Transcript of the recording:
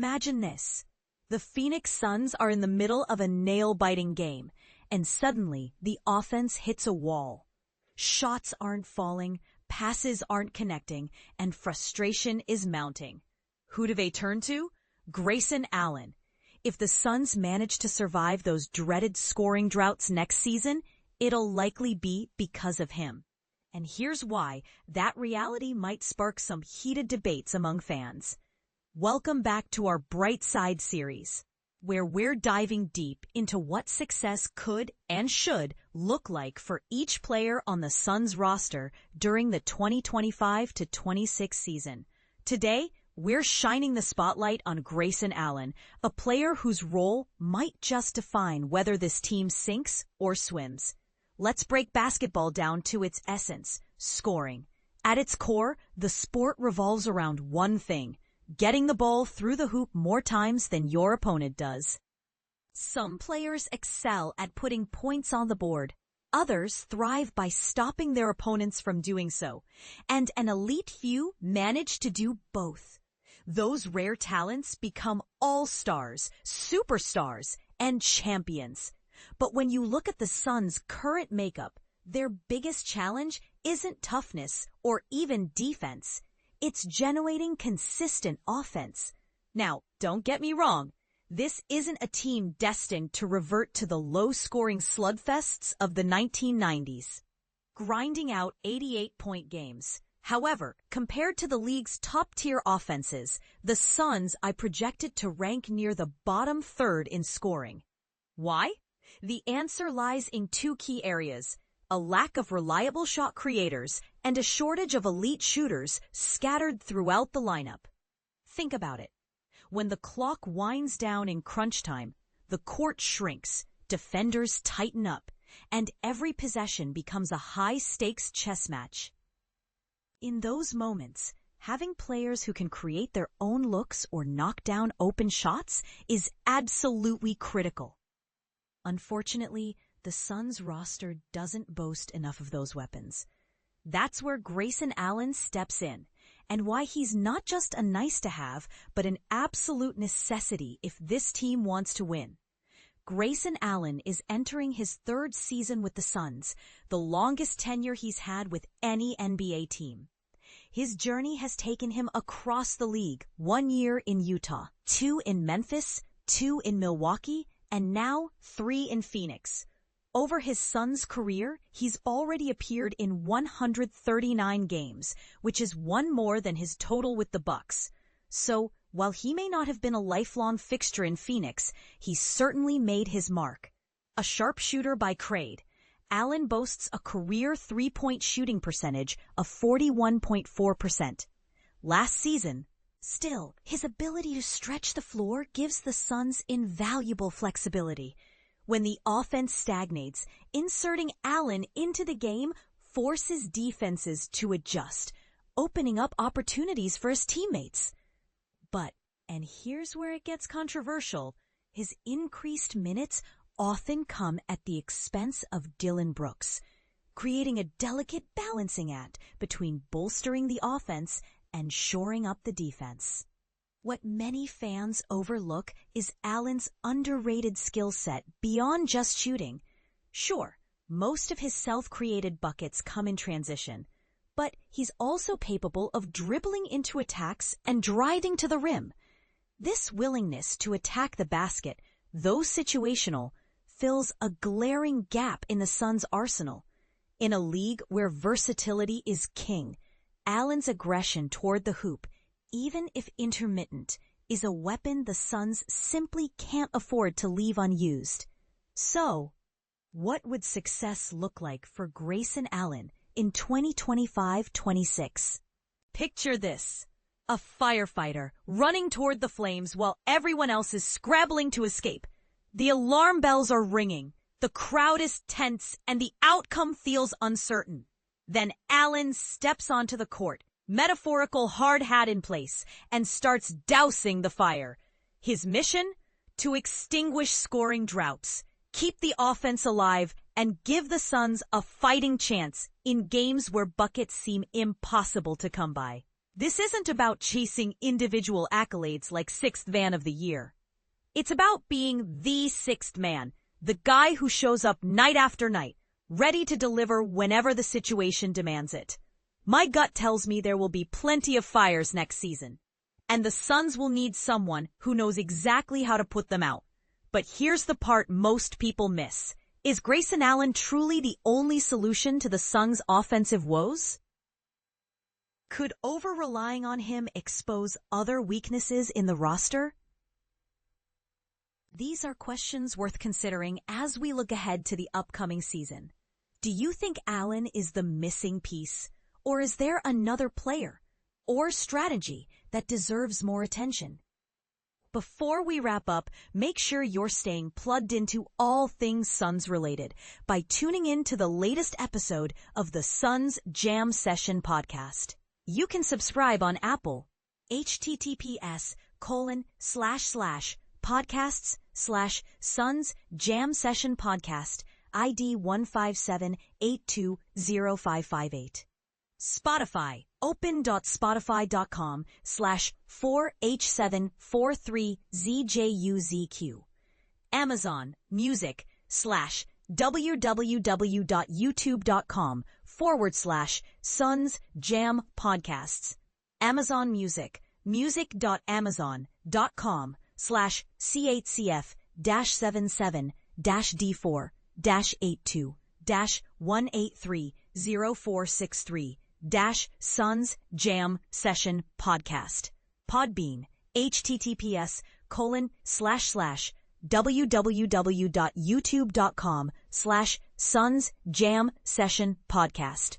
Imagine this. The Phoenix Suns are in the middle of a nail-biting game, and suddenly the offense hits a wall. Shots aren't falling, passes aren't connecting, and frustration is mounting. Who do they turn to? Grayson Allen. If the Suns manage to survive those dreaded scoring droughts next season, it'll likely be because of him. And here's why that reality might spark some heated debates among fans. Welcome back to our Bright Side series, where we're diving deep into what success could and should look like for each player on the Suns roster during the 2025-26 season. Today, we're shining the spotlight on Grayson Allen, a player whose role might just define whether this team sinks or swims. Let's break basketball down to its essence, scoring. At its core, the sport revolves around one thing: getting the ball through the hoop more times than your opponent does. Some players excel at putting points on the board. Others thrive by stopping their opponents from doing so. And an elite few manage to do both. Those rare talents become all-stars, superstars, and champions. But when you look at the Suns' current makeup, their biggest challenge isn't toughness or even defense. It's generating consistent offense. Now, don't get me wrong. This isn't a team destined to revert to the low-scoring slugfests of the 1990s, grinding out 88-point games. However, compared to the league's top-tier offenses, the Suns I projected to rank near the bottom third in scoring. Why? The answer lies in two key areas: a lack of reliable shot creators and a shortage of elite shooters scattered throughout the lineup. Think about it. When the clock winds down in crunch time, the court shrinks, defenders tighten up, and every possession becomes a high-stakes chess match. In those moments, having players who can create their own looks or knock down open shots is absolutely critical. Unfortunately, the Suns roster doesn't boast enough of those weapons. That's where Grayson Allen steps in, and why he's not just a nice-to-have, but an absolute necessity if this team wants to win. Grayson Allen is entering his third season with the Suns, the longest tenure he's had with any NBA team. His journey has taken him across the league, 1 year in Utah, 2 in Memphis, 2 in Milwaukee, and now 3 in Phoenix. Over his Suns career, he's already appeared in 139 games, which is one more than his total with the Bucks. So, while he may not have been a lifelong fixture in Phoenix, he certainly made his mark. A sharpshooter by trade, Allen boasts a career three-point shooting percentage of 41.4%. Last season, still, his ability to stretch the floor gives the Suns invaluable flexibility. When the offense stagnates, inserting Allen into the game forces defenses to adjust, opening up opportunities for his teammates. But, and here's where it gets controversial, his increased minutes often come at the expense of Dillon Brooks, creating a delicate balancing act between bolstering the offense and shoring up the defense. What many fans overlook is Allen's underrated skill set beyond just shooting. Sure, most of his self-created buckets come in transition, but he's also capable of dribbling into attacks and driving to the rim. This willingness to attack the basket, though situational, fills a glaring gap in the Suns' arsenal. In a league where versatility is king, Allen's aggression toward the hoop, even if intermittent, is a weapon the Suns simply can't afford to leave unused. So, what would success look like for Grayson Allen in 2025-26? Picture this: a firefighter running toward the flames while everyone else is scrabbling to escape. The alarm bells are ringing, the crowd is tense, and the outcome feels uncertain. Then Allen steps onto the court, metaphorical hard hat in place, and starts dousing the fire. His mission? To extinguish scoring droughts, keep the offense alive, and give the Suns a fighting chance in games where buckets seem impossible to come by. This isn't about chasing individual accolades like sixth van of the year. It's about being the sixth man, the guy who shows up night after night, ready to deliver whenever the situation demands it. My gut tells me there will be plenty of fires next season, and the Suns will need someone who knows exactly how to put them out. But here's the part most people miss. Is Grayson Allen truly the only solution to the Suns' offensive woes? Could over-relying on him expose other weaknesses in the roster? These are questions worth considering as we look ahead to the upcoming season. Do you think Allen is the missing piece, or is there another player or strategy that deserves more attention? Before we wrap up, make sure you're staying plugged into all things Suns related by tuning in to the latest episode of the Suns Jam Session podcast. You can subscribe on Apple, https://podcasts/Suns Jam Session Podcast, ID 157820558. Spotify, open.spotify.com/4H743ZJUZQ. Amazon Music /www.youtube.com/Suns Jam Podcasts. Amazon Music, music.amazon.com/CHCF-77-D4-1830463-Suns Jam Session Podcast. Podbean, https://www.youtube.com/Suns Jam Session Podcast.